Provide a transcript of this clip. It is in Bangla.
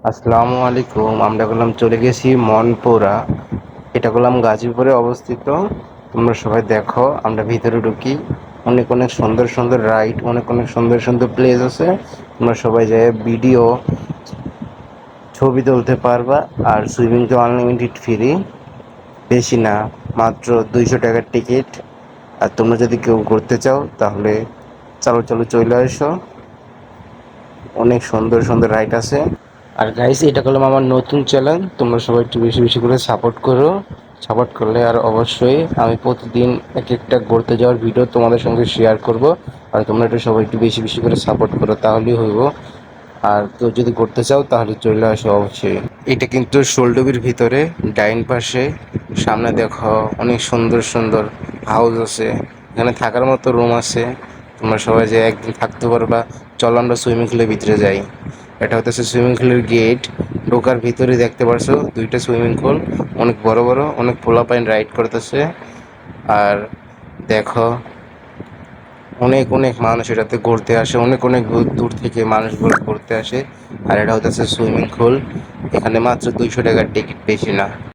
আসসালামু আলাইকুম। আমরা বললাম চলে গেছি মনপুরা। এটা করলাম গাজীপুরে অবস্থিত। তোমরা সবাই দেখো, আমরা ভিতরে ঢুকি। অনেক অনেক সুন্দর সুন্দর রাইড, অনেক অনেক সুন্দর সুন্দর প্লেস আছে। তোমরা সবাই যায় ভিডিও ছবি তুলতে পারবা। আর সুইমিং তো আনলিমিটেড ফ্রি, বেশি না, মাত্র 200 টাকার টিকিট। আর তোমরা যদি কেউ ঘুরতে চাও তাহলে চলো চলো চলে আসো। অনেক সুন্দর সুন্দর রাইড আছে। আর গাইস, এটা করলাম আমার নতুন চ্যানেল, তোমরা সবাই একটু বেশি বেশি করে সাপোর্ট করো। সাপোর্ট করলে আর অবশ্যই আমি প্রতিদিন এক একটা ঘুরতে যাওয়ার ভিডিও তোমাদের সঙ্গে শেয়ার করব। আর তোমরা একটু সবাই একটু বেশি বেশি করে সাপোর্ট করো, তাহলেই হইব। আর কেউ যদি করতে চাও তাহলে চলে আসো অবশ্যই। এটা কিন্তু শোলডুবির ভিতরে, ডাইন পাশে। সামনে দেখো অনেক সুন্দর সুন্দর হাউস আছে, এখানে থাকার মতো রুম আছে। তোমরা সবাই যে একদিন থাকতে পারবা। চলো আমরা সুইমিং পুলের ভিতরে যাই। এটা হচ্ছে সুইমিং পুলের গেট। ঢোকার ভিতরে দেখতে পারছো দুইটা সুইমিং পুল, অনেক বড় বড়, অনেক পোলাপাইন রাইড করতেছে। আর দেখো অনেক অনেক মানুষ এটাতে ঘুরতে আসে, অনেক অনেক দূর দূর থেকে মানুষগুলো ঘুরতে আসে। আর এটা হচ্ছে সুইমিং পুল, এখানে মাত্র 200 টাকার টিকিট, বেশি না।